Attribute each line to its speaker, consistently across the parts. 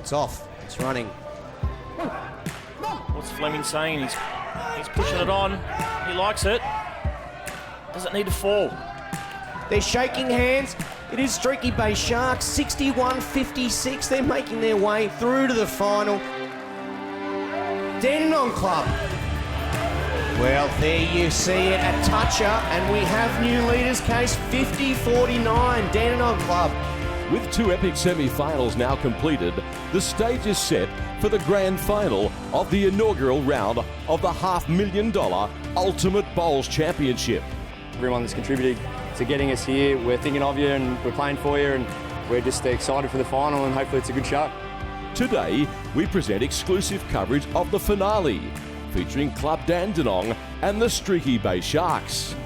Speaker 1: It's off. It's running.
Speaker 2: What's Fleming saying? He's pushing it on. He likes it. Doesn't need to fall.
Speaker 1: They're shaking hands. It is Streaky Bay Sharks, 61-56. They're making their way through to the final. Dandenong Club. Well, there you see it, a toucher, and we have new leaders case, 50-49, Dandenong Club.
Speaker 3: With 2 epic semi-finals now completed, the stage is set for the grand final of the inaugural round of the $500,000 Ultimate Bowls Championship.
Speaker 4: Everyone that's contributed to getting us here, we're thinking of you and we're playing for you, and we're just excited for the final, and hopefully it's a good show.
Speaker 3: Today, we present exclusive coverage of the finale, featuring Club Dandenong and the Streaky Bay Sharks.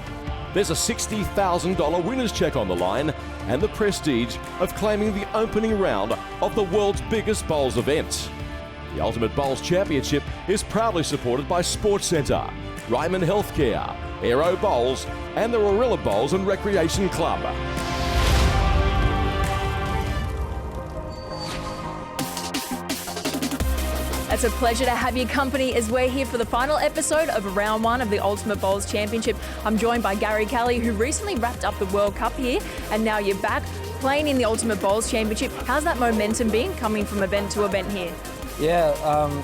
Speaker 3: There's a $60,000 winner's check on the line and the prestige of claiming the opening round of the world's biggest bowls event. The Ultimate Bowls Championship is proudly supported by Sports Centre, Ryman Healthcare, Aero Bowls and the Warilla Bowls and Recreation Club.
Speaker 5: It's a pleasure to have your company as we're here for the final episode of Round 1 of the Ultimate Bowls Championship. I'm joined by Gary Kelly, who recently wrapped up the World Cup here, and now you're back playing in the Ultimate Bowls Championship. How's that momentum been coming from event to event here?
Speaker 6: Yeah,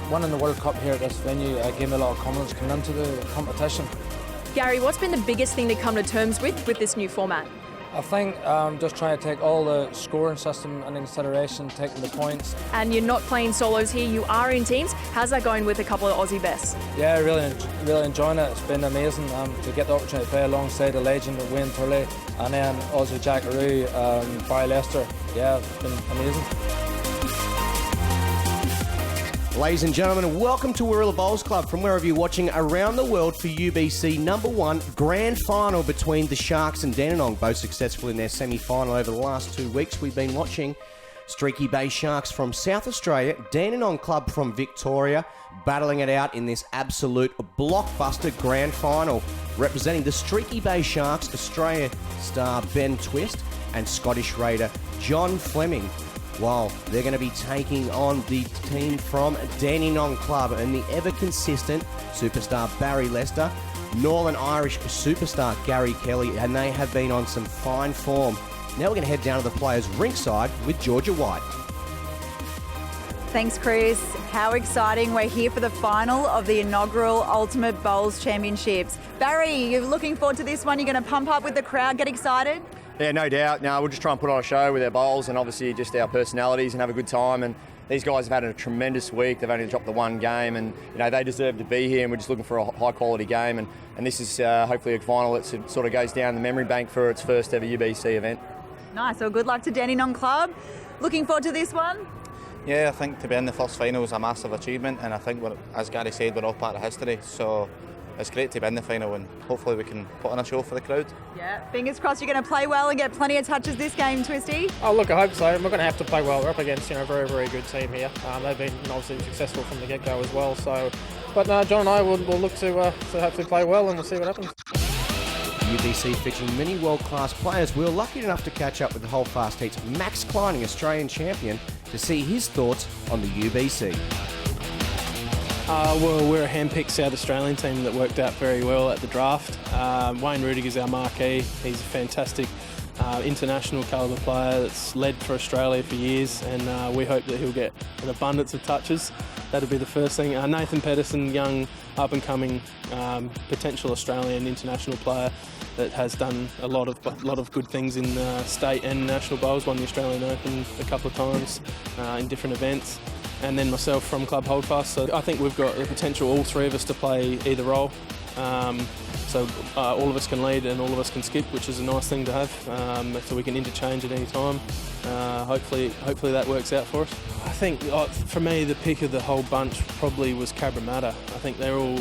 Speaker 6: winning the World Cup here at this venue gave me a lot of confidence coming into the competition.
Speaker 5: Gary, what's been the biggest thing to come to terms with this new format?
Speaker 6: I think just trying to take all the scoring system into consideration, taking the points.
Speaker 5: And you're not playing solos here, you are in teams. How's that going with a couple of Aussie bests?
Speaker 6: Yeah, really enjoying it. It's been amazing to get the opportunity to play alongside a legend of Turley and then Aussie Jackaroo, Barrie Lester. Yeah, it's been amazing.
Speaker 1: Ladies and gentlemen, welcome to Warilla Bowls Club from wherever you're watching around the world for UBC #1 grand final between the Sharks and Dandenong, both successful in their semi-final over the last 2 weeks. We've been watching Streaky Bay Sharks from South Australia, Dandenong Club from Victoria, battling it out in this absolute blockbuster grand final. Representing the Streaky Bay Sharks, Australia star Ben Twist and Scottish Raider John Fleming. While they're going to be taking on the team from Dandenong Club and the ever-consistent superstar Barrie Lester, Northern Irish superstar Gary Kelly, and they have been on some fine form. Now we're going to head down to the players' ringside with Georgia White.
Speaker 7: Thanks, Chris. How exciting. We're here for the final of the inaugural Ultimate Bowls Championships. Barrie, you're looking forward to this one? You're going to pump up with the crowd, get excited?
Speaker 4: Yeah, no doubt. No, we'll just try and put on a show with our bowls and obviously just our personalities and have a good time. And these guys have had a tremendous week. They've only dropped the 1 game, and they deserve to be here. And we're just looking for a high quality game. And this is hopefully a final that sort of goes down the memory bank for its first ever UBC event.
Speaker 7: Nice. Well, good luck to Dandenong Club. Looking forward to this one.
Speaker 8: Yeah, I think to be in the first final is a massive achievement, and I think, as Gary said, we're all part of history. So it's great to be in the final, and hopefully we can put on a show for the crowd.
Speaker 7: Yeah, fingers crossed you're going to play well and get plenty of touches this game, Twisty.
Speaker 9: Oh, look, I hope so. We're going to have to play well. We're up against a very, very good team here. They've been obviously successful from the get-go as well. So, but John and I will look to hopefully play well, and we'll see what happens.
Speaker 1: UBC featuring many world-class players. We were lucky enough to catch up with the Holdfast Heats Max Kleining, Australian champion, to see his thoughts on the UBC.
Speaker 9: Well, we're a hand-picked South Australian team that worked out very well at the draft. Wayne Rudiger's our marquee. He's a fantastic international calibre player that's led for Australia for years, and we hope that he'll get an abundance of touches. That'll be the first thing. Nathan Pedersen, young, up-and-coming potential Australian international player that has done a lot of good things in state and national bowls. Won the Australian Open a couple of times in different events. And then myself from Club Holdfast. So I think we've got the potential, all 3 of us, to play either role. So all of us can lead and all of us can skip, which is a nice thing to have. So we can interchange at any time. Hopefully that works out for us. I think for me the pick of the whole bunch probably was Cabramatta. I think they're all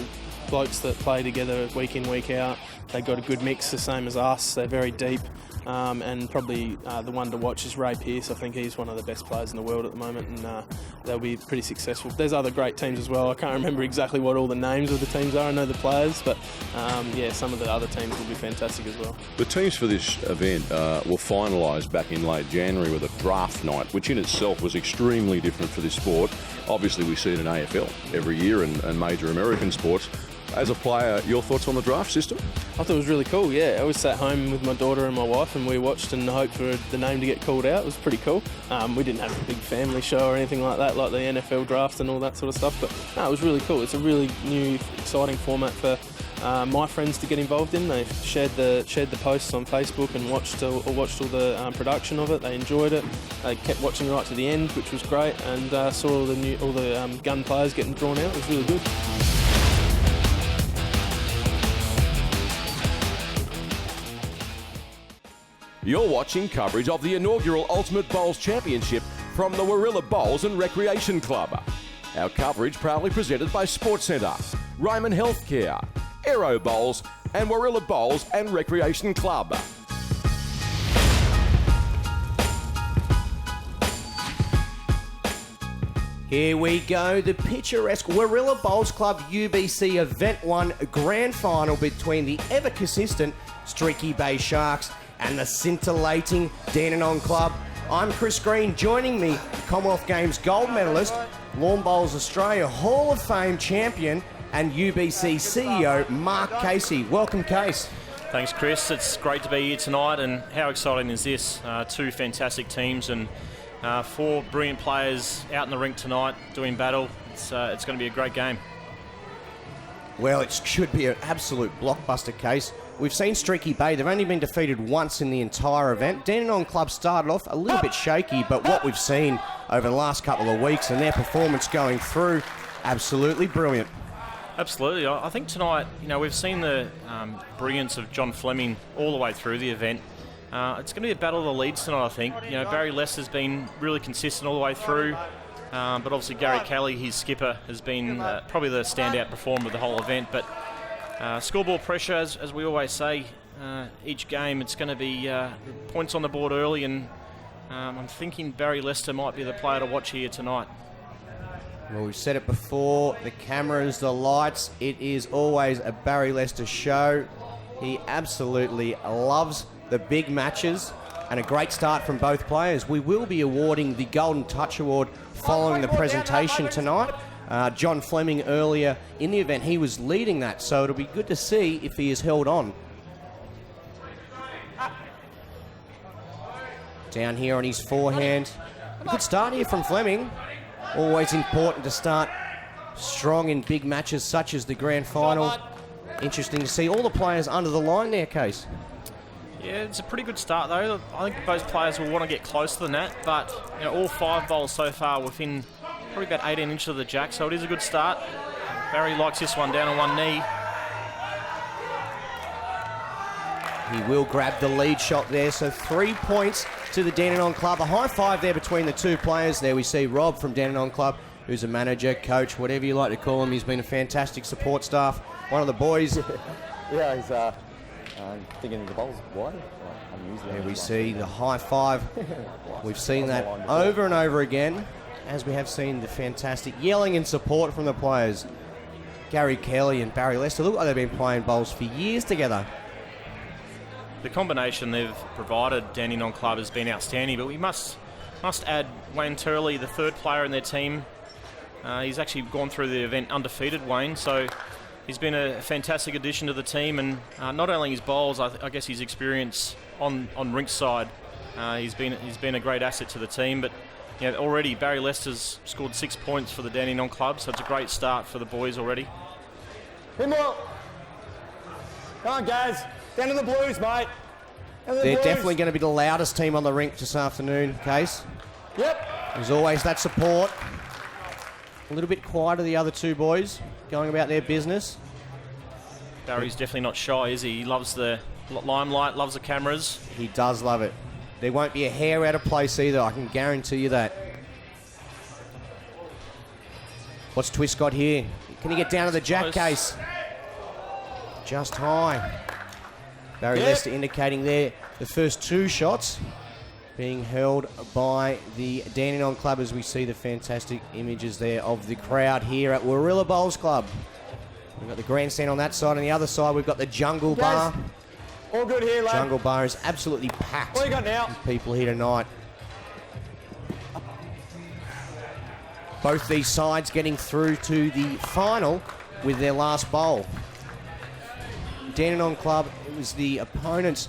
Speaker 9: blokes that play together week in, week out. They've got a good mix, the same as us. They're very deep. and probably the one to watch is Ray Pearce. I think he's one of the best players in the world at the moment, and they'll be pretty successful. There's other great teams as well. I can't remember exactly what all the names of the teams are. I know the players, but yeah, some of the other teams will be fantastic as well.
Speaker 3: The teams for this event were finalised back in late January with a draft night, which in itself was extremely different for this sport. Obviously, we see it in AFL every year and major American sports. As a player, your thoughts on the draft system?
Speaker 9: I thought it was really cool, yeah. I was sat home with my daughter and my wife and we watched and hoped for the name to get called out. It was pretty cool. We didn't have a big family show or anything like that, like the NFL draft and all that sort of stuff, but no, it was really cool. It's a really new, exciting format for my friends to get involved in. They shared the posts on Facebook and watched all the production of it. They enjoyed it. They kept watching right to the end, which was great, and saw all the gun players getting drawn out. It was really good.
Speaker 3: You're watching coverage of the inaugural Ultimate Bowls Championship from the Warilla Bowls and Recreation Club. Our coverage proudly presented by Sports Centre, Ryman Healthcare, Aero Bowls and Warilla Bowls and Recreation Club.
Speaker 1: Here we go, the picturesque Warilla Bowls Club UBC Event 1 Grand Final between the ever-consistent Streaky Bay Sharks and the scintillating Dandenong Club. I'm Chris Green. Joining me, Commonwealth Games gold medalist, Lawn Bowls Australia Hall of Fame champion and UBC CEO Mark Casey. Welcome, Case.
Speaker 2: Thanks, Chris. It's great to be here tonight, and how exciting is this? Two fantastic teams and 4 brilliant players out in the rink tonight doing battle. It's going to be a great game.
Speaker 1: Well, it should be an absolute blockbuster, Case. We've seen Streaky Bay. They've only been defeated once in the entire event. Dandenong Club started off a little bit shaky, but what we've seen over the last couple of weeks and their performance going through, absolutely brilliant.
Speaker 2: Absolutely. I think tonight, we've seen the brilliance of John Fleming all the way through the event. It's going to be a battle of the leads tonight, I think. Barrie Lester's been really consistent all the way through, but obviously Gary Kelly, his skipper, has been probably the standout performer of the whole event. But scoreboard pressure, as we always say, each game it's going to be points on the board early, and I'm thinking Barrie Lester might be the player to watch here tonight.
Speaker 1: Well, we've said it before, the cameras, the lights, it is always a Barrie Lester show. He absolutely loves the big matches, and a great start from both players. We will be awarding the Golden Touch Award following the presentation tonight. John Fleming earlier in the event, he was leading that, so it'll be good to see if he is held on. Down here on his forehand. A good start here from Fleming. Always important to start strong in big matches such as the grand final. Interesting to see all the players under the line there, Case.
Speaker 2: Yeah, it's a pretty good start though. I think both players will want to get closer than that, but all 5 bowls so far within probably about 18 inches of the jack, so it is a good start. Barrie likes this one down on one knee.
Speaker 1: He will grab the lead shot there, so 3 points to the Dandenong Club. A high five there between the two players. There we see Rob from Dandenong Club, who's a manager, coach, whatever you like to call him. He's been a fantastic support staff. One of the boys.
Speaker 4: Yeah, he's thinking the bowl's wide.
Speaker 1: There we see the high five. We've seen that over and over again, as we have seen the fantastic yelling and support from the players. Gary Kelly and Barrie Lester look like they've been playing bowls for years together.
Speaker 2: The combination they've provided, Dandenong Club, has been outstanding, but we must add Wayne Turley, the third player in their team. He's actually gone through the event undefeated, Wayne, so he's been a fantastic addition to the team, and not only his bowls, I guess his experience on rink side, he's been a great asset to the team. But already Barrie Lester's scored 6 points for the Dandenong Club, so it's a great start for the boys already.
Speaker 4: Come on, guys. Down to the Blues, mate.
Speaker 1: They're definitely going to be the loudest team on the rink this afternoon, Case.
Speaker 4: Yep.
Speaker 1: There's always that support. A little bit quieter, the other two boys, going about their business.
Speaker 2: Barry's definitely not shy, is he? He loves the limelight, loves the cameras.
Speaker 1: He does love it. There won't be a hair out of place either, I can guarantee you that. What's Twist got here? Can he get down to the jack, Case? Just high. Barrie Lester indicating there the first 2 shots being held by the Dandenong Club, as we see the fantastic images there of the crowd here at Warilla Bowls Club. We've got the grandstand on that side. On the other side, we've got the Jungle Bar.
Speaker 10: All good here, lad.
Speaker 1: Jungle Bar is absolutely packed.
Speaker 10: What you got now?
Speaker 1: With people here tonight. Both these sides getting through to the final with their last bowl. Dandenong Club, it was the opponents.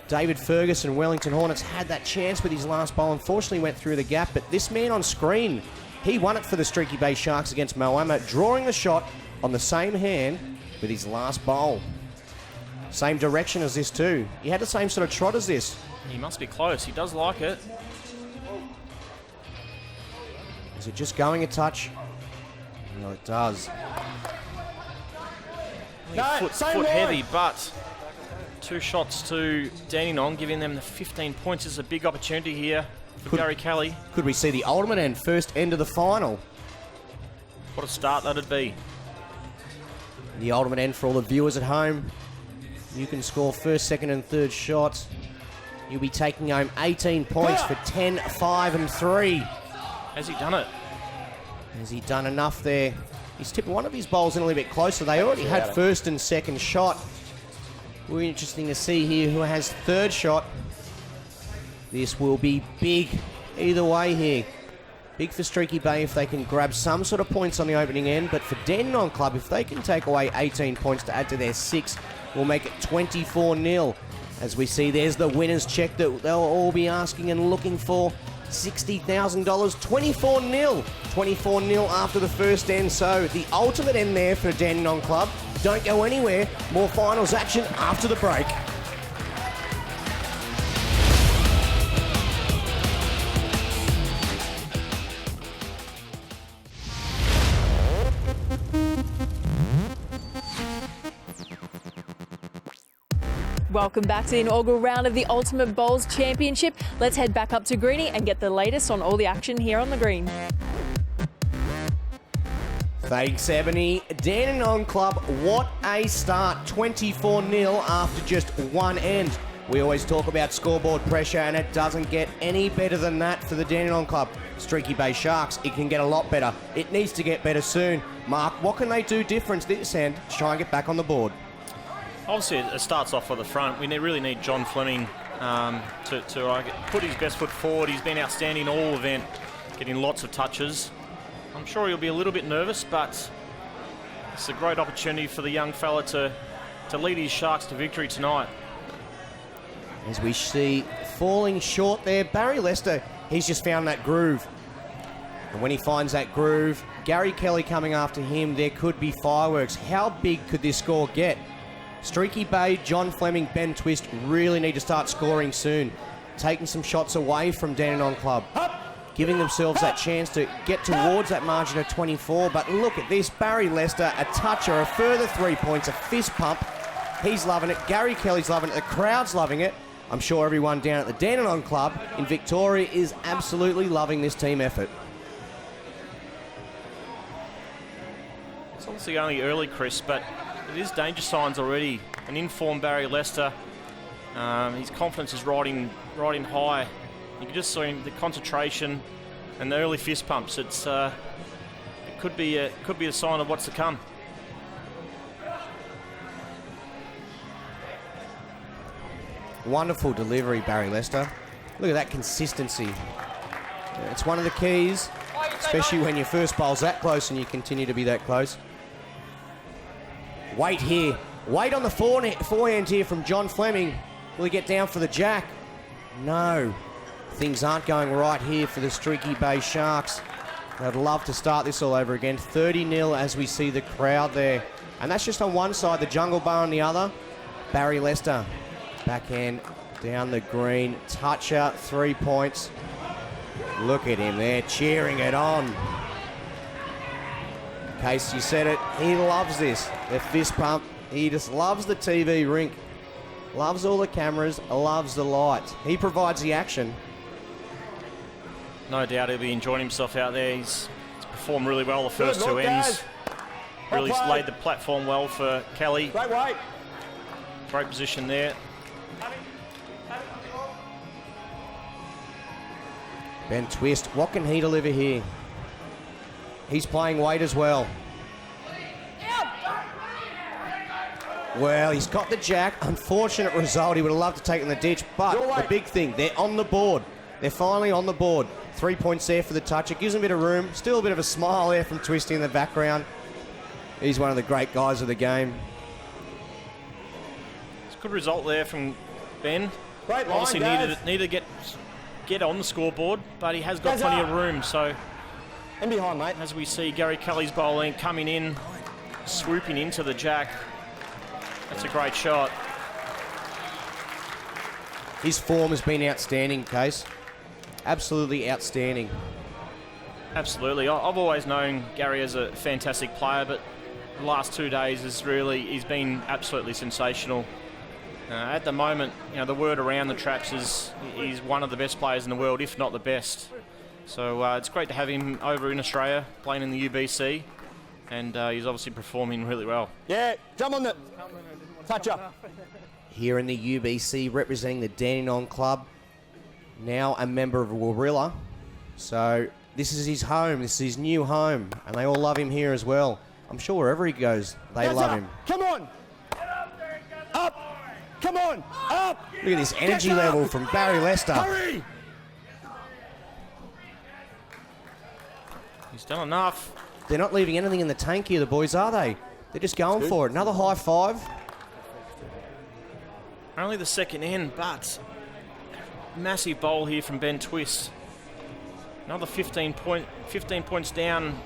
Speaker 1: David Ferguson, Wellington Hornets, had that chance with his last bowl. Unfortunately went through the gap, but this man on screen, he won it for the Streaky Bay Sharks against Moama, drawing the shot on the same hand with his last bowl. Same direction as this too. He had the same sort of trot as this.
Speaker 2: He must be close. He does like it.
Speaker 1: Is it just going a touch? No, it does.
Speaker 2: Foot heavy, but 2 shots to Dandenong, giving them the 15 points. Is a big opportunity here for Gary Kelly.
Speaker 1: Could we see the ultimate end, first end of the final?
Speaker 2: What a start that'd be.
Speaker 1: The ultimate end for all the viewers at home. You can score first, second and third shots. You'll be taking home 18 points for 10, 5 and 3.
Speaker 2: Has he done it?
Speaker 1: Has he done enough there? He's tipped one of his bowls in a little bit closer. They already had first and second shot. Will be interesting to see here who has third shot. This will be big either way here. Big for Streaky Bay if they can grab some sort of points on the opening end, but for Dandenong Club, if they can take away 18 points to add to their 6, we'll make it 24-0. As we see, there's the winner's check that they'll all be asking and looking for. $60,000, 24-0. 24-0 after the first end, so the ultimate end there for Dandenong Club. Don't go anywhere. More finals action after the break.
Speaker 5: Welcome back to the inaugural round of the Ultimate Bowls Championship. Let's head back up to Greenie and get the latest on all the action here on the green.
Speaker 1: Thanks, Ebony. Dandenong Club, what a start. 24-0 after just one end. We always talk about scoreboard pressure, and it doesn't get any better than that for the Dandenong Club. Streaky Bay Sharks, it can get a lot better. It needs to get better soon. Mark, what can they do different this end to try and get back on the board?
Speaker 2: Obviously, it starts off at the front. We really need John Fleming to put his best foot forward. He's been outstanding all event, getting lots of touches. I'm sure he'll be a little bit nervous, but it's a great opportunity for the young fella to lead his Sharks to victory tonight.
Speaker 1: As we see falling short there, Barrie Lester, he's just found that groove. And when he finds that groove, Gary Kelly coming after him, there could be fireworks. How big could this score get? Streaky Bay, John Fleming, Ben Twist really need to start scoring soon. Taking some shots away from Dandenong Club. Giving themselves that chance to get towards that margin of 24. But look at this, Barrie Lester, a toucher, a further 3 points, a fist pump. He's loving it. Gary Kelly's loving it. The crowd's loving it. I'm sure everyone down at the Dandenong Club in Victoria is absolutely loving this team effort.
Speaker 2: It's obviously only early, Chris, but it is danger signs already. An informed Barrie Lester. His confidence is riding high. You can just see the concentration and the early fist pumps. It could be a sign of what's to come.
Speaker 1: Wonderful delivery, Barrie Lester. Look at that consistency. It's one of the keys, especially when your first bowl's that close and you continue to be that close. Wait here. Wait on the forehand here from John Fleming. Will he get down for the jack? No. Things aren't going right here for the Streaky Bay Sharks. They'd love to start this all over again. 30-0 as we see the crowd there. And that's just on one side, the Jungle Bar on the other. Barrie Lester, backhand down the green. Toucher, 3 points. Look at him there, cheering it on. Casey said it, he loves this. The fist pump, he just loves the TV rink. Loves all the cameras, loves the lights. He provides the action.
Speaker 2: No doubt he'll be enjoying himself out there. He's performed really well the first two ends. Really laid the platform well for Kelly.
Speaker 10: Right.
Speaker 2: Trying Great position there.
Speaker 1: Ben Twist, what can he deliver here? He's playing weight as well. Well, he's got the jack. Unfortunate result. He would have loved to take it in the ditch, but the big thing, they're on the board. They're finally on the board. 3 points there for the touch. It gives him a bit of room. Still a bit of a smile there from Twisty in the background. He's one of the great guys of the game.
Speaker 2: It's a good result there from Ben.
Speaker 1: Great line,
Speaker 2: obviously needed to get on the scoreboard, but he has got plenty of room. So,
Speaker 1: in behind, mate.
Speaker 2: As we see Gary Kelly's bowling coming in, swooping into the jack. That's a great shot.
Speaker 1: His form has been outstanding, Case. Absolutely outstanding.
Speaker 2: Absolutely. I've always known Gary as a fantastic player, but the last 2 days he's been absolutely sensational. At the moment, the word around the traps is he's one of the best players in the world, if not the best. So it's great to have him over in Australia, playing in the UBC, and he's obviously performing really well.
Speaker 1: Yeah, jump on the touch up. Here in the UBC, representing the Dandenong club, now a member of Warilla. So this is his home, this is his new home, and they all love him here as well. I'm sure wherever he goes, they love him.
Speaker 10: Come on! Up! Come on! Up!
Speaker 1: Look at this energy level from Barrie Lester.
Speaker 10: Hurry!
Speaker 2: He's done enough.
Speaker 1: They're not leaving anything in the tank here, the boys, are they? They're just going for it. Another high five.
Speaker 2: Only the second end, but massive bowl here from Ben Twist. Another 15 points down.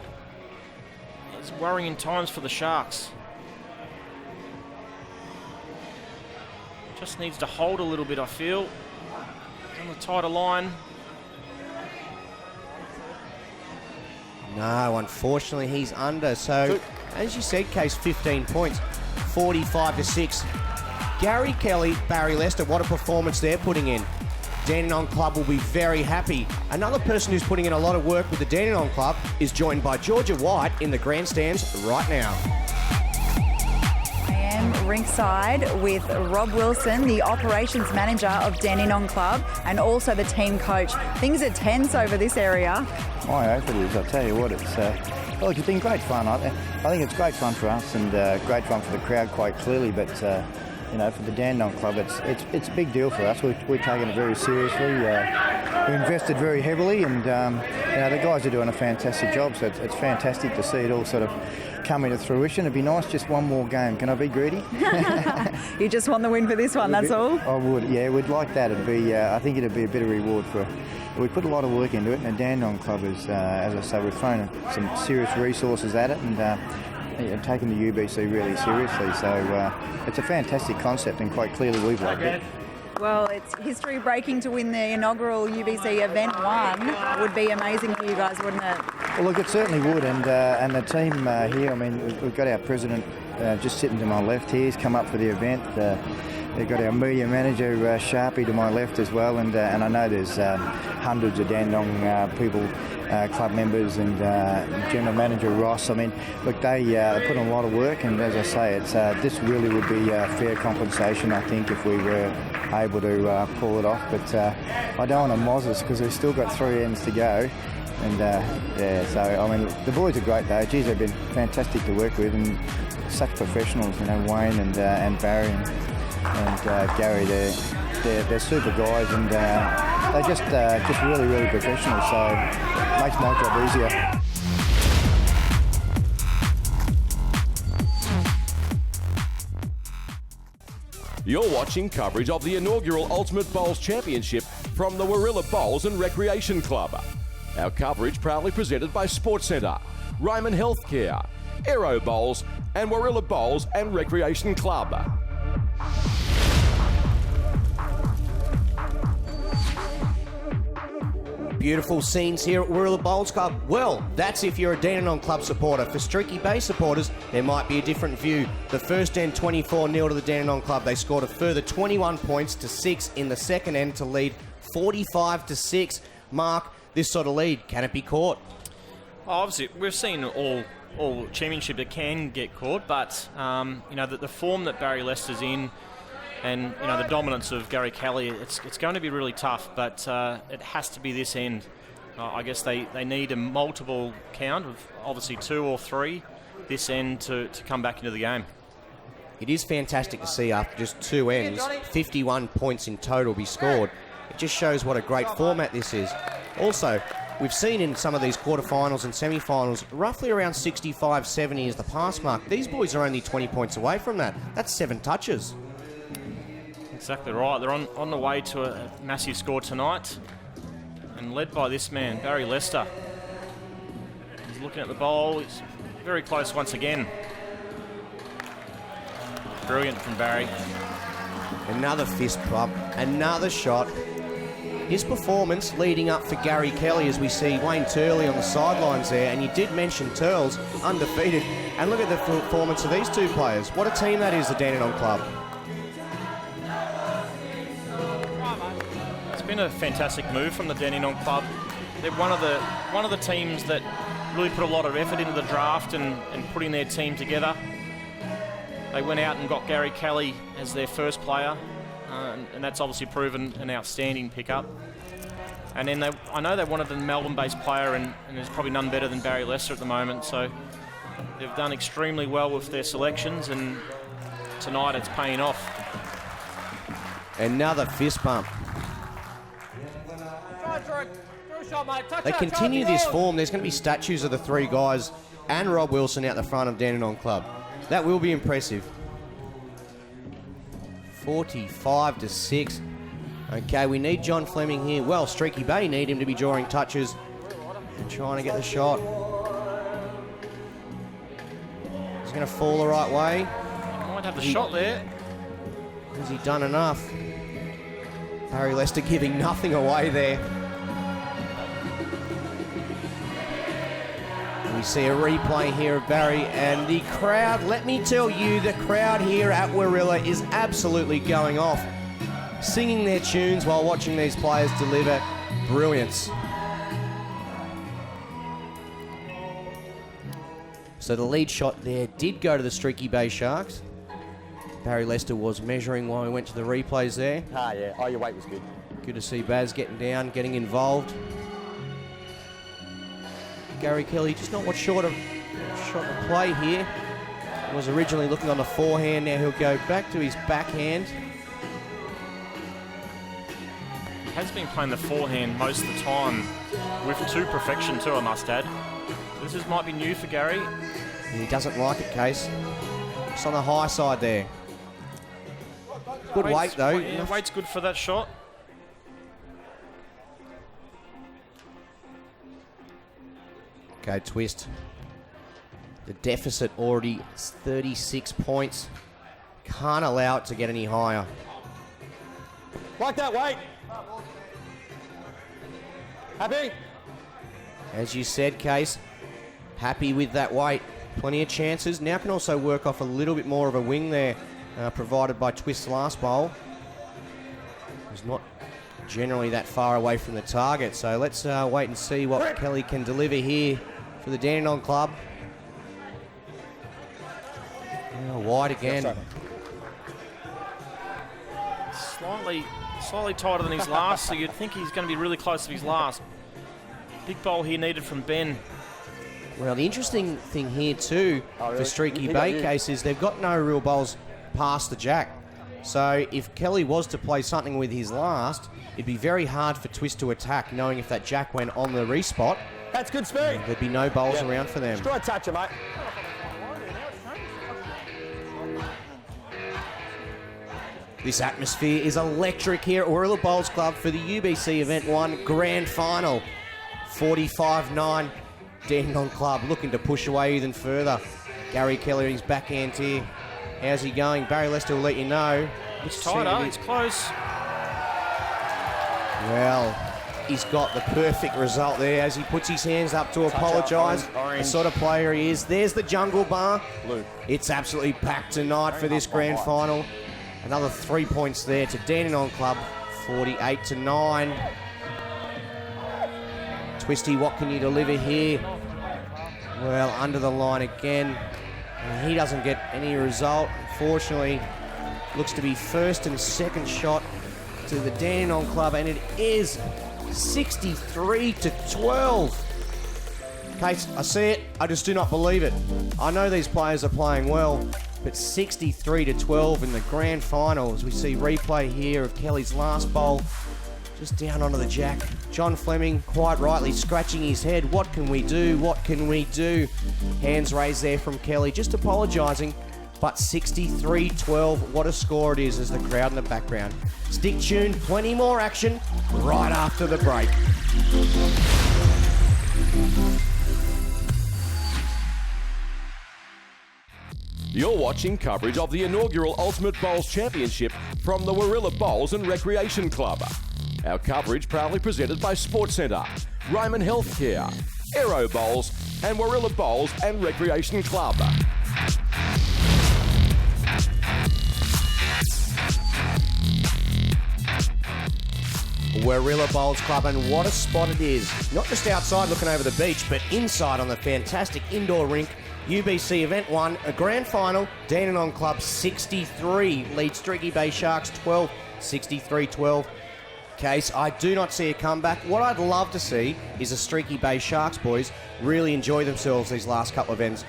Speaker 2: It's worrying times for the Sharks. Just needs to hold a little bit, I feel. On the tighter line.
Speaker 1: No, unfortunately, he's under. So, as you said, Case, 15 points, 45-6. Gary Kelly, Barrie Lester, what a performance they're putting in. Dandenong Club will be very happy. Another person who's putting in a lot of work with the Dandenong Club is joined by Georgia White in the grandstands right now.
Speaker 7: I am ringside with Rob Wilson, the operations manager of Dandenong Club, and also the team coach. Things are tense over this area.
Speaker 11: I hope it is. I'll tell you what, it's been great fun. I think it's great fun for us and great fun for the crowd, quite clearly. But for the Dandenong Club, it's a big deal for us. We're taking it very seriously. We invested very heavily, and the guys are doing a fantastic job. So it's fantastic to see it all sort of coming to fruition. It'd be nice just one more game. Can I be greedy?
Speaker 7: You just want the win for this one, that's all?
Speaker 11: I would, yeah. We'd like that. I think it'd be a bit of reward for. We put a lot of work into it, and the Dandenong Club is, as I say, we've thrown some serious resources at it, and taking the UBC really seriously. So it's a fantastic concept, and quite clearly we've loved it.
Speaker 7: Well, it's history breaking to win the inaugural UBC Event 1. Would be amazing for you guys, wouldn't it?
Speaker 11: Well, look, it certainly would, and the team here, I mean, we've got our president just sitting to my left here. He's come up for the event. They've got our media manager, Sharpie, to my left as well, and I know there's hundreds of Dandenong people, club members, and General Manager Ross. I mean, look, they put in a lot of work, and as I say, this really would be fair compensation, I think, if we were able to pull it off. But I don't want to moz us because we've still got 3 ends to go. And so I mean, the boys are great though. Geez, they've been fantastic to work with, and such professionals. Wayne and Barrie and Gary, they're super guys, and they're just really, really professional. So it makes my job easier.
Speaker 3: You're watching coverage of the inaugural Ultimate Bowls Championship from the Warilla Bowls and Recreation Club. Our coverage proudly presented by Sports Centre, Ryman Healthcare, Aero Bowls and Warilla Bowls and Recreation Club.
Speaker 1: Beautiful scenes here at Warilla Bowls Club. Well, that's if you're a Dandenong Club supporter. For Streaky Bay supporters, there might be a different view. The first end 24-0 to the Dandenong Club. They scored a further 21 points to 6 in the second end to lead 45-6. Mark, this sort of lead, can it be caught?
Speaker 2: Obviously, we've seen all championship that can get caught, but the form that Barrie Lester's in, And, you know, the dominance of Gary Kelly, it's going to be really tough, but it has to be this end. I guess they need a multiple count of obviously 2 or 3 this end to come back into the game.
Speaker 1: It is fantastic to see after just 2 ends, 51 points in total be scored. It just shows what a great format this is. Also, we've seen in some of these quarterfinals and semi-finals, roughly around 65, 70 is the pass mark. These boys are only 20 points away from that. That's 7 touches.
Speaker 2: Exactly right. They're on the way to a massive score tonight. And led by this man, Barrie Lester. He's looking at the bowl. He's very close once again. Brilliant from Barrie.
Speaker 1: Another fist bump, another shot. His performance leading up for Gary Kelly as we see Wayne Turley on the sidelines there, and you did mention Turls, undefeated. And look at the performance of these 2 players. What a team that is, the Dandenong club.
Speaker 2: It's been a fantastic move from the Dandenong club. They're one of the teams that really put a lot of effort into the draft and putting their team together. They went out and got Gary Kelly as their first player, and that's obviously proven an outstanding pickup. And then I know they wanted a Melbourne-based player, and there's probably none better than Barrie Lester at the moment, so they've done extremely well with their selections, and tonight it's paying off.
Speaker 1: Another fist bump. They continue this form. There's going to be statues of the 3 guys and Rob Wilson out the front of Dandenong Club. That will be impressive. 45-6. Okay, we need John Fleming here. Well, Streaky Bay need him to be drawing touches and trying to get the shot. He's going to fall the right way.
Speaker 2: Might have the shot there.
Speaker 1: Has he done enough? Barrie Lester giving nothing away there. We see a replay here of Barrie, and the crowd, let me tell you, the crowd here at Warilla is absolutely going off, singing their tunes while watching these players deliver brilliance. So the lead shot there did go to the Streaky Bay Sharks. Barrie Lester was measuring while we went to the replays there.
Speaker 10: Ah, yeah. Oh, your weight was good.
Speaker 1: Good to see Baz getting down, getting involved. Gary Kelly just not what short of play here. He was originally looking on the forehand. Now he'll go back to his backhand.
Speaker 2: He has been playing the forehand most of the time with 2 perfection too, I must add. This might be new for Gary.
Speaker 1: He doesn't like it, Case. It's on the high side there. Good weight though.
Speaker 2: Yeah, weight's good for that shot.
Speaker 1: Okay, twist. The deficit already 36 points. Can't allow it to get any higher.
Speaker 10: Like that, weight. Happy?
Speaker 1: As you said, Case, happy with that weight. Plenty of chances. Now can also work off a little bit more of a wing there, provided by Twist's last bowl. He's not generally that far away from the target, so let's wait and see what Kelly can deliver here for the Dandenong club. Wide again.
Speaker 2: Slightly tighter than his last, so you'd think he's going to be really close to his last. Big bowl here needed from Ben.
Speaker 1: Well, the interesting thing here too for Streaky Bay Case is they've got no real bowls past the jack. So if Kelly was to play something with his last, it'd be very hard for Twist to attack, knowing if that jack went on the respot.
Speaker 10: That's good speed.
Speaker 1: There'd be no bowls around for them.
Speaker 10: Just try to touch it, mate.
Speaker 1: This atmosphere is electric here at Warilla Bowls Club for the UBC Event 1 Grand Final. 45-9. Dandenong Club looking to push away even further. Gary Kelly, his backhand here. How's he going? Barrie Lester will let you know.
Speaker 2: It's tighter, it's close.
Speaker 1: Well, he's got the perfect result there as he puts his hands up to apologise. The sort of player he is. There's the jungle bar.
Speaker 10: Blue.
Speaker 1: It's absolutely packed tonight for this grand final. Another 3 points there to Dandenong Club, 48-9. Twisty, what can you deliver here? Well, under the line again. And he doesn't get any result. Unfortunately, looks to be first and second shot to the Dandenong club, and it is 63-12. Case, I see it, I just do not believe it. I know these players are playing well, but 63-12 in the grand final, as we see replay here of Kelly's last bowl, just down onto the jack. John Fleming, quite rightly, scratching his head. What can we do? What can we do? Hands raised there from Kelly, just apologising. But 63-12, what a score it is as the crowd in the background. Stick tuned, plenty more action right after the break.
Speaker 3: You're watching coverage of the inaugural Ultimate Bowls Championship from the Warilla Bowls and Recreation Club. Our coverage proudly presented by Sports Centre, Ryman Healthcare, Aero Bowls and Warilla Bowls and Recreation Club.
Speaker 1: Warilla Bowls Club, and what a spot it is. Not just outside looking over the beach, but inside on the fantastic indoor rink. UBC Event 1, a grand final. Dandenong Club 63 leads Streaky Bay Sharks 12, 63-12. Case, I do not see a comeback. What I'd love to see is a Streaky Bay Sharks boys really enjoy themselves these last couple of ends.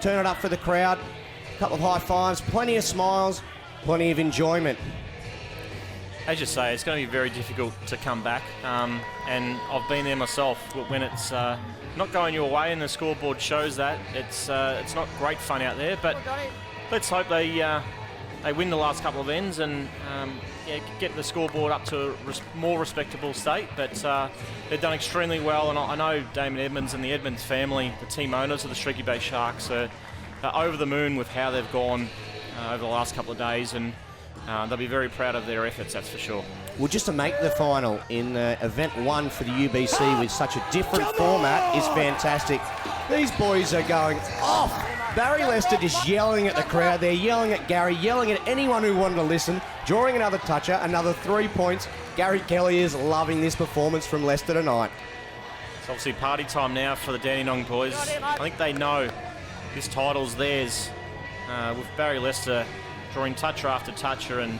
Speaker 1: Turn it up for the crowd, a couple of high fives, plenty of smiles, plenty of enjoyment.
Speaker 2: As you say, it's going to be very difficult to come back, and I've been there myself when it's not going your way and the scoreboard shows that. It's not great fun out there, but let's hope they win the last couple of ends and get the scoreboard up to a more respectable state. But they've done extremely well, and I know Damon Edmonds and the Edmonds family, the team owners of the Streaky Bay Sharks, are over the moon with how they've gone over the last couple of days, and they'll be very proud of their efforts, that's for sure.
Speaker 1: Well, just to make the final in Event 1 for the UBC with such a different format is fantastic. These boys are going off. Barrie Lester just yelling at the crowd. They're yelling at Gary, yelling at anyone who wanted to listen, drawing another toucher, another 3 points. Gary Kelly is loving this performance from Lester tonight.
Speaker 2: It's obviously party time now for the Dandenong boys. I think they know this title's theirs, with Barrie Lester drawing toucher after toucher and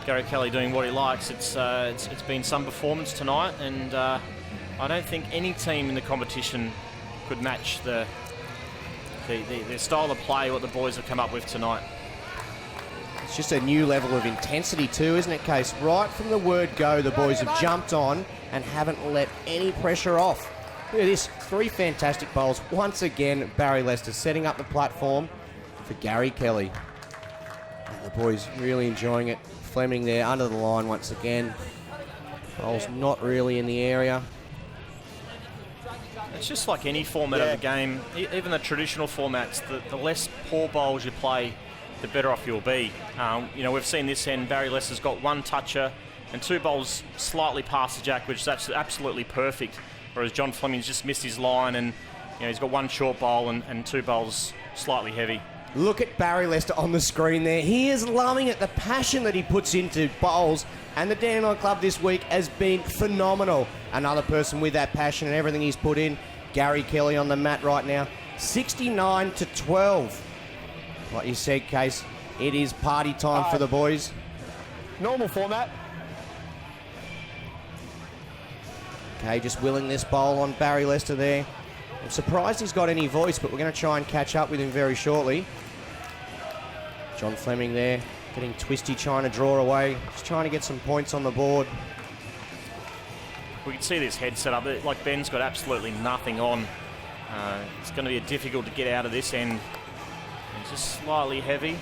Speaker 2: Gary Kelly doing what he likes. It's been some performance tonight, and I don't think any team in the competition could match the style of play what the boys have come up with tonight.
Speaker 1: It's just a new level of intensity too, isn't it, Case? Right from the word go, the boys have jumped on and haven't let any pressure off. Look at this, 3 fantastic bowls. Once again, Barrie Lester setting up the platform for Gary Kelly. And the boys really enjoying it. Fleming there under the line once again. Bowls not really in the area.
Speaker 2: It's just like any format of the game, even the traditional formats, the less poor bowls you play, the better off you'll be. We've seen this end, Barrie Lester's got 1 toucher and 2 bowls slightly past the jack, which is absolutely perfect, whereas John Fleming's just missed his line, and he's got 1 short bowl and 2 bowls slightly heavy.
Speaker 1: Look at Barrie Lester on the screen there. He is loving it, the passion that he puts into bowls, and the Dandenong Club this week has been phenomenal. Another person with that passion and everything he's put in, Gary Kelly on the mat right now. 69-12. Like you said, Case, it is party time for the boys.
Speaker 10: Normal format.
Speaker 1: Okay, just willing this bowl on Barrie Lester there. I'm surprised he's got any voice, but we're going to try and catch up with him very shortly. John Fleming there, getting twisty, trying to draw away. Just trying to get some points on the board.
Speaker 2: We can see this head set up. Like Ben's got absolutely nothing on. It's going to be difficult to get out of this end. It's just slightly heavy.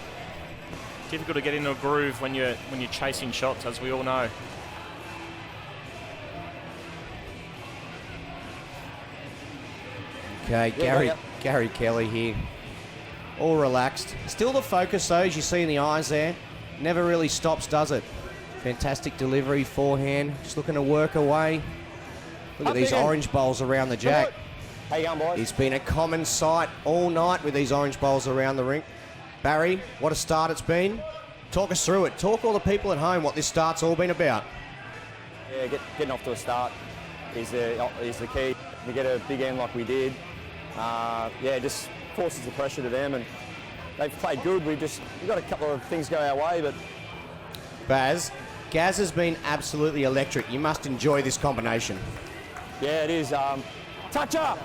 Speaker 2: Difficult to get into a groove when you're chasing shots, as we all know.
Speaker 1: Okay, Gary Kelly here. All relaxed. Still the focus though, as you see in the eyes there. Never really stops, does it? Fantastic delivery, forehand. Just looking to work away. Look at these orange bowls around the jack.
Speaker 10: How you going, boys?
Speaker 1: It's been a common sight all night with these orange bowls around the rink. Barrie, what a start it's been. Talk us through it. Talk all the people at home what this start's all been about.
Speaker 4: Yeah, getting off to a start is the key. To get a big end like we did, just forces the pressure to them, and they've played good. We've got a couple of things go our way, but
Speaker 1: Baz, Gaz has been absolutely electric. You must enjoy this combination.
Speaker 4: yeah, it is. Toucher!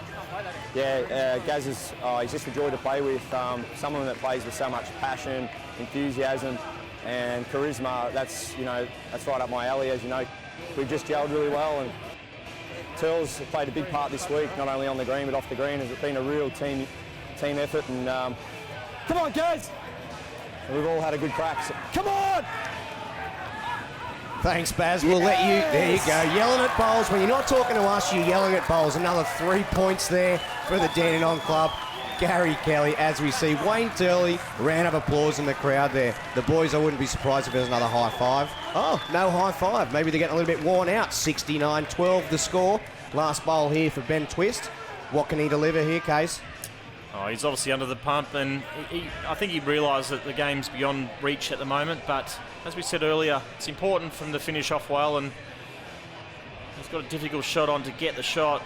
Speaker 4: Yeah, Gaz is, he's just a joy to play with. Someone that plays with so much passion, enthusiasm, and charisma. That's right up my alley, as you know. We've just gelled really well, and Turl's played a big part this week, not only on the green but off the green. It's been a real team effort, and come on, Gaz! And we've all had a good crack. So, come on!
Speaker 1: Thanks, Baz. We'll let you. There you go. Yelling at bowls. When you're not talking to us, you're yelling at bowls. Another 3 points there for the Dandenong club. Gary Kelly, as we see. Wayne Turley, round of applause in the crowd there. The boys, I wouldn't be surprised if there's another high five. Oh, no high five. Maybe they're getting a little bit worn out. 69-12 the score. Last bowl here for Ben Twist. What can he deliver here, Case?
Speaker 2: Oh, he's obviously under the pump, and I think he realised that the game's beyond reach at the moment, but as we said earlier, it's important for him to finish off well, and he's got a difficult shot on to get the shot.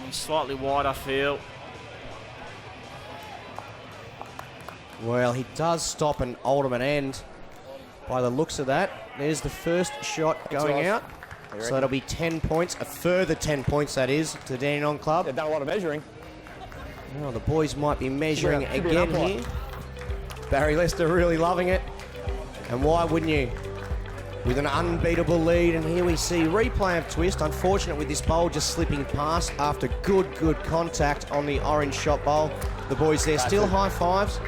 Speaker 2: And slightly wide, I feel.
Speaker 1: Well, he does stop an ultimate end by the looks of that. There's the first shot going out. So that'll be 10 points, a further 10 points that is to the Dandenong club.
Speaker 4: They've done a lot of measuring.
Speaker 1: Well, the boys might be measuring again here. Barrie Lester really loving it. And why wouldn't you? With an unbeatable lead, and here we see replay of Twist. Unfortunate with this bowl just slipping past after good contact on the orange shot bowl. The boys there still high fives.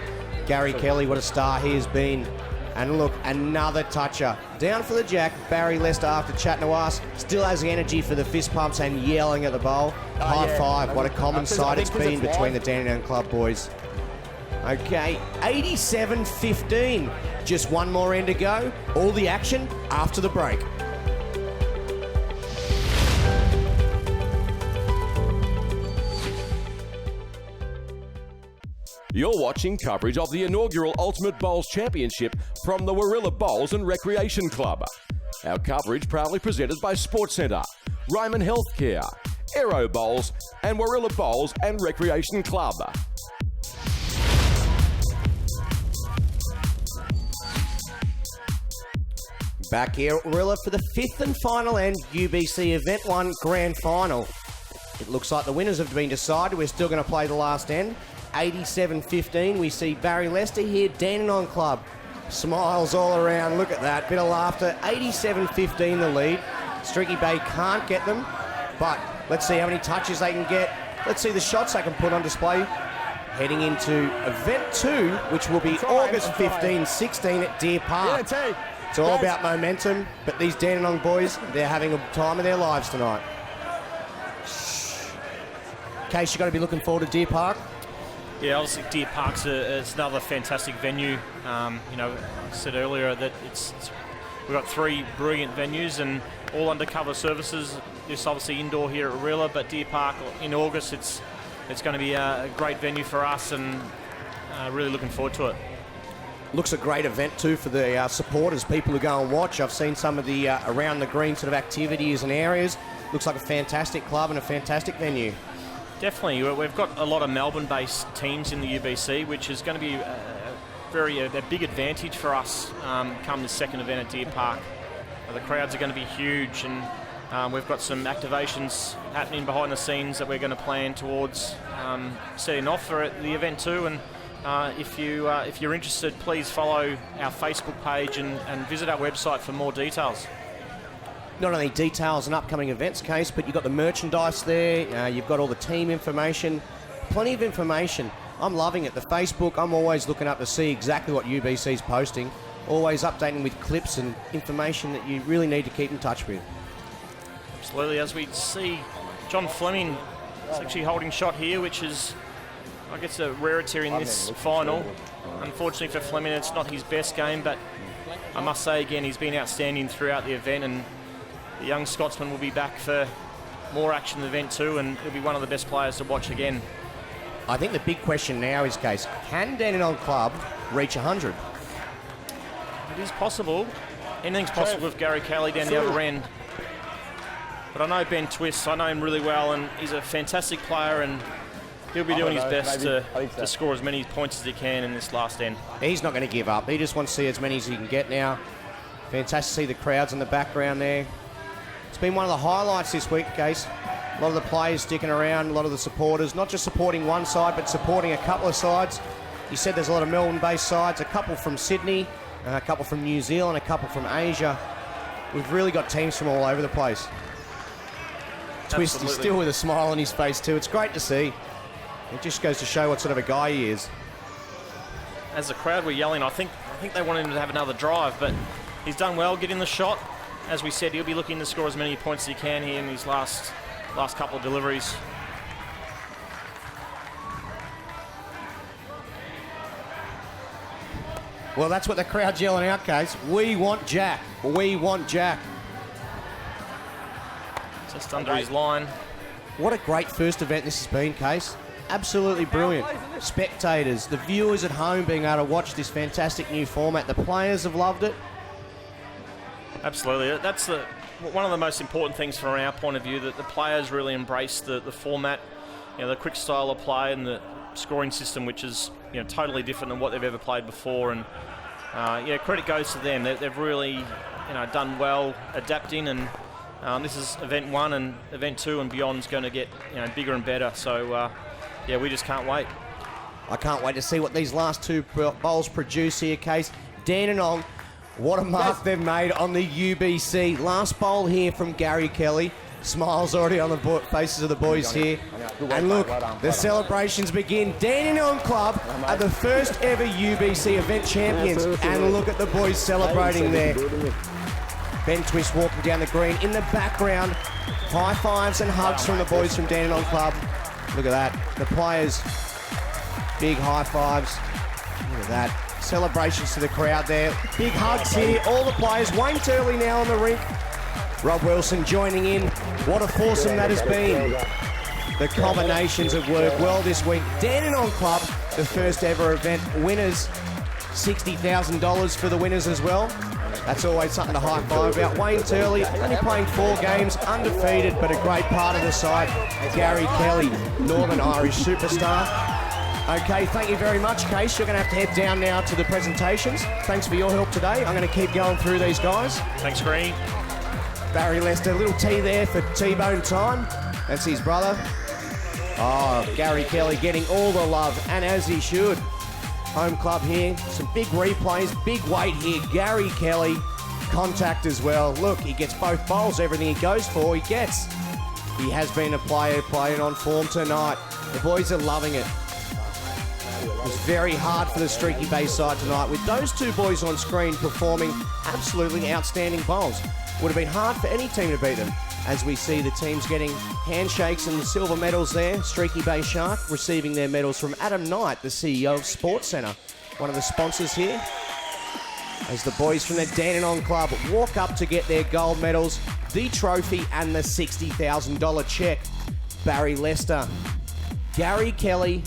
Speaker 1: Gary Kelly, what a star he has been. And look, another toucher. Down for the jack. Barrie Lester, after chatting to us, still has the energy for the fist pumps and yelling at the bowl. High five. What a common sight it's been between the Dandenong club boys. Okay, 87-15. Just one more end to go. All the action after the break.
Speaker 3: You're watching coverage of the inaugural Ultimate Bowls Championship from the Warilla Bowls and Recreation Club. Our coverage proudly presented by Sports Centre, Ryman Healthcare, Aero Bowls and Warilla Bowls and Recreation Club.
Speaker 1: Back here at Warilla for the fifth and final end UBC Event 1 Grand Final. It looks like the winners have been decided. We're still going to play the last end. 87-15. We see Barrie Lester here, Dandenong Club. Smiles all around. Look at that. Bit of laughter. 87-15 the lead. Streaky Bay can't get them, but let's see how many touches they can get. Let's see the shots they can put on display. Heading into Event 2, which will be August 15-16 at Deer Park. It's all about momentum, but these Dandenong boys, they're having a time of their lives tonight. Case, you've got to be looking forward to Deer Park.
Speaker 2: Yeah, obviously Deer Park's it's another fantastic venue. I said earlier that we've got 3 brilliant venues and all undercover services. This obviously indoor here at Warilla, but Deer Park in August, it's going to be a great venue for us, and really looking forward to it.
Speaker 1: Looks a great event too for the supporters, people who go and watch. I've seen some of the around the green sort of activities and areas. Looks like a fantastic club and a fantastic venue.
Speaker 2: Definitely. We've got a lot of Melbourne-based teams in the UBC, which is going to be a big advantage for us come the second event at Deer Park. The crowds are going to be huge, and we've got some activations happening behind the scenes that we're going to plan towards setting off for the event too. And if you're interested, please follow our Facebook page and visit our website for more details.
Speaker 1: Not only details and upcoming events, Case, but you've got the merchandise there, you've got all the team information, plenty of information. I'm loving it. The Facebook, I'm always looking up to see exactly what UBC's posting, always updating with clips and information that you really need to keep in touch with.
Speaker 2: Absolutely. As we see, John Fleming is actually holding shot here, which is, I guess, a rarity in this final. Unfortunately for Fleming, it's not his best game, but I must say again, he's been outstanding throughout the event, and the young Scotsman will be back for more action in the event too, and he'll be one of the best players to watch again.
Speaker 1: I think the big question now is, Case, can Dandenong Club reach 100?
Speaker 2: It is possible. Anything's possible with Gary Kelly down the other end. But I know Ben Twist, I know him really well, and he's a fantastic player, and He'll be doing his best to score as many points as he can in this last end.
Speaker 1: He's not going to give up. He just wants to see as many as he can get now. Fantastic to see the crowds in the background there. It's been one of the highlights this week, Case. A lot of the players sticking around, a lot of the supporters, not just supporting one side, but supporting a couple of sides. You said there's a lot of Melbourne-based sides, a couple from Sydney, a couple from New Zealand, a couple from Asia. We've really got teams from all over the place. Twisty still with a smile on his face too. It's great to see. It just goes to show what sort of a guy he is.
Speaker 2: As the crowd were yelling, I think they wanted him to have another drive, but he's done well getting the shot. As we said, he'll be looking to score as many points as he can here in his last couple of deliveries.
Speaker 1: Well, that's what the crowd's yelling out, Case. We want Jack. We want Jack.
Speaker 2: Just under his line.
Speaker 1: What a great first event this has been, Case. Absolutely brilliant. Spectators, the viewers at home being able to watch this fantastic new format. The players have loved it.
Speaker 2: Absolutely. That's one of the most important things from our point of view, that the players really embrace the format, the quick style of play and the scoring system, which is totally different than what they've ever played before. And credit goes to them. They've really done well adapting, and this is event 1, and event 2 and beyond is going to get bigger and better. So we just can't wait.
Speaker 1: I can't wait to see what these last 2 bowls produce here, Case. Dandenong, what a mark they've made on the UBC. Last bowl here from Gary Kelly. Smiles already on the faces of the boys here. And look, the celebrations begin. Dandenong Club are the first ever UBC event champions. And look at the boys celebrating there. Ben Twist walking down the green. In the background, high fives and hugs from the boys from Dandenong Club. Look at that. The players, big high fives. Look at that. Celebrations to the crowd there. Big hugs here. All the players. Wayne Turley now on the rink. Rob Wilson joining in. What a foursome that has been. The combinations have worked well this week. Dandenong Club, the first ever event winners. $60,000 for the winners as well. That's always something to high five about. Wayne Turley, only playing 4 games, undefeated, but a great part of the side. Gary Kelly, Northern Irish superstar. Okay, thank you very much, Case. You're going to have to head down now to the presentations. Thanks for your help today. I'm going to keep going through these guys.
Speaker 2: Thanks, Green.
Speaker 1: Barrie Lester, a little T there for T-Bone time. That's his brother. Oh, Gary Kelly getting all the love, and as he should. Home club here, some big replays, big weight here. Gary Kelly, contact as well. Look, he gets both bowls, everything he goes for, he gets. He has been a player playing on form tonight. The boys are loving it. It was very hard for the Streaky Bay side tonight with those 2 boys on screen performing absolutely outstanding bowls. Would have been hard for any team to beat them, as we see the teams getting handshakes and silver medals there. Streaky Bay Shark receiving their medals from Adam Knight, the CEO of Sports Centre, one of the sponsors here. As the boys from the Dandenong Club walk up to get their gold medals, the trophy and the $60,000 cheque. Barrie Lester, Gary Kelly,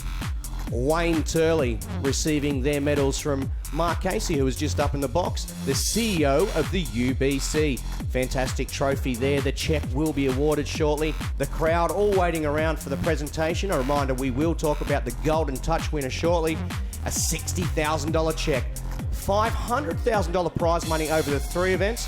Speaker 1: Wayne Turley receiving their medals from Mark Casey, who was just up in the box, the CEO of the UBC. Fantastic trophy there. The cheque will be awarded shortly. The crowd all waiting around for the presentation. A reminder, we will talk about the Golden Touch winner shortly. A $60,000 cheque. $500,000 prize money over the 3 events.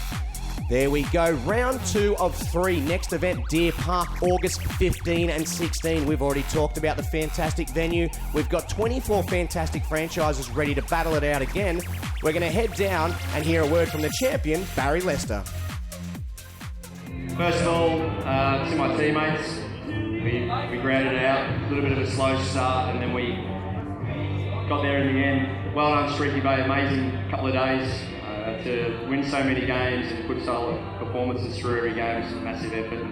Speaker 1: There we go, round 2 of 3. Next event, Deer Park, August 15 and 16. We've already talked about the fantastic venue. We've got 24 fantastic franchises ready to battle it out again. We're going to head down and hear a word from the champion, Barrie Lester.
Speaker 12: First of all, to my teammates, we grounded it out. A little bit of a slow start, and then we got there in the end. Well done, Streaky Bay. Amazing couple of days. To win so many games and put solid performances through every game is a massive effort.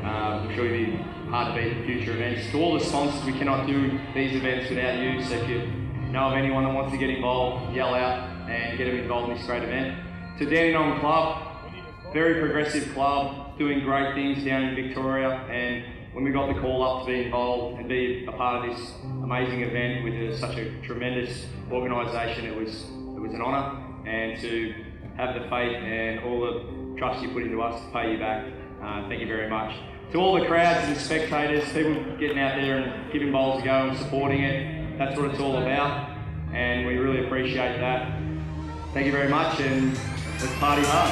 Speaker 12: I'm sure you'll be hard to beat in future events. To all the sponsors, we cannot do these events without you, so if you know of anyone that wants to get involved, yell out and get them involved in this great event. To Dandenong Club, very progressive club, doing great things down in Victoria, and when we got the call up to be involved and be a part of this amazing event with such a tremendous organisation, it was an honour. And to have the faith and all the trust you put into us to pay you back, thank you very much. to all the crowds and spectators, people getting out there and giving bowls a go and supporting it, that's what it's all about, and we really appreciate that. Thank you very much, and let's party hard.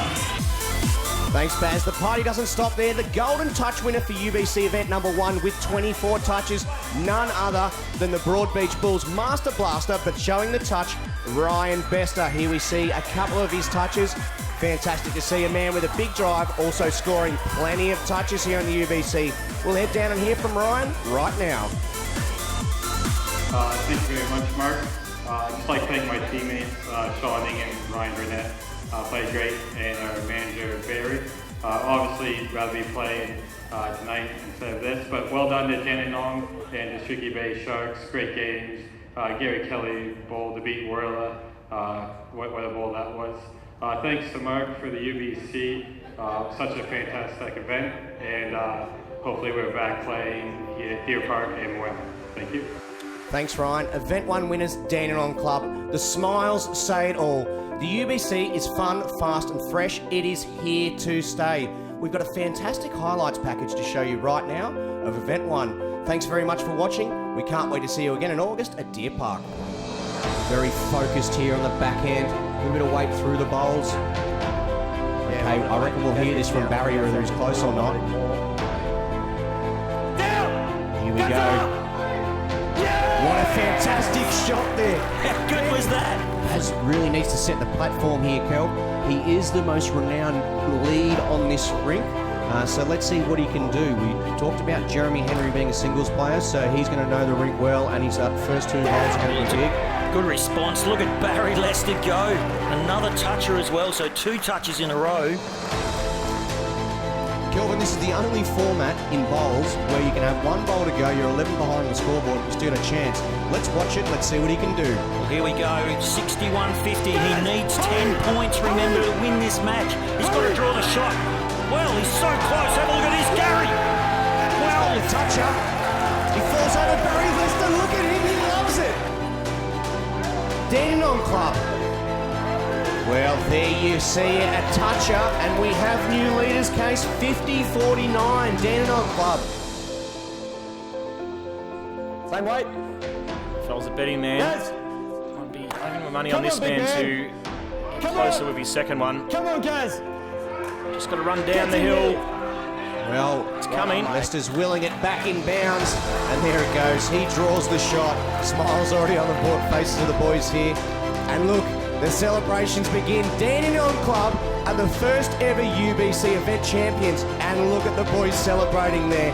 Speaker 1: Thanks, Baz. The party doesn't stop there. The Golden Touch winner for UBC event number 1 with 24 touches, none other than the Broadbeach Bulls Master Blaster, but showing the touch, Ryan Bester. Here we see a couple of his touches. Fantastic to see a man with a big drive also scoring plenty of touches here in the UBC. We'll head down and hear from Ryan right now.
Speaker 12: Thank you very much, Mark. I'd just like to thank my teammates, Sean and Ryan Burnett. Played great, and our manager, Barrie. Obviously, rather be playing tonight instead of this, but well done to Dandenong and the Streaky Bay Sharks. Great games. Gary Kelly bowl to beat Warilla. What a bowl that was. Thanks to Mark for the UBC. Such a fantastic event, and hopefully we're back playing at Deer Park and more. Thank you.
Speaker 1: Thanks, Ryan. Event 1 winners, Dandenong Club. The smiles say it all. The UBC is fun, fast and fresh. It is here to stay. We've got a fantastic highlights package to show you right now of Event 1. Thanks very much for watching. We can't wait to see you again in August at Deer Park. Very focused here on the backhand. A little bit of weight through the bowls. Okay, I reckon we'll hear this from Barrie whether he's close or not. Here we go. What a fantastic shot there.
Speaker 13: How good was that?
Speaker 1: Baz really needs to set the platform here, Kel. He is the most renowned lead on this rink. So let's see what he can do. We talked about Jeremy Henry being a singles player, so he's going to know the rink well, and his first 2 holes are going to be big.
Speaker 13: Good response. Look at Barrie Lester go. Another toucher as well, so 2 touches in a row.
Speaker 1: Kelvin, this is the only format in bowls where you can have 1 bowl to go, you're 11 behind on the scoreboard, you still got a chance. Let's watch it, let's see what he can do.
Speaker 13: Well, here we go, 61-50. He needs 10 points, remember, to win this match. He's got to draw the shot. Well, he's so close. Have a look at this, Gary. Well,
Speaker 1: the touch up. He falls over Barrie Lester. Look at him, he loves it. Dandenong Club. Well, there you see it, a toucher, and we have new leaders case 50-49, Dandenong Club.
Speaker 2: Same weight. If I was a betting man, I'd be having my money on this man to get closer with his second one.
Speaker 10: Come on, guys.
Speaker 2: Just got to run down the hill.
Speaker 1: Well,
Speaker 2: it's coming.
Speaker 1: Lester's willing it back in bounds, and there it goes. He draws the shot. Smiles already on the faces of the boys here. And look, the celebrations begin. Dandenong Club are the first ever UBC event champions. And look at the boys celebrating there.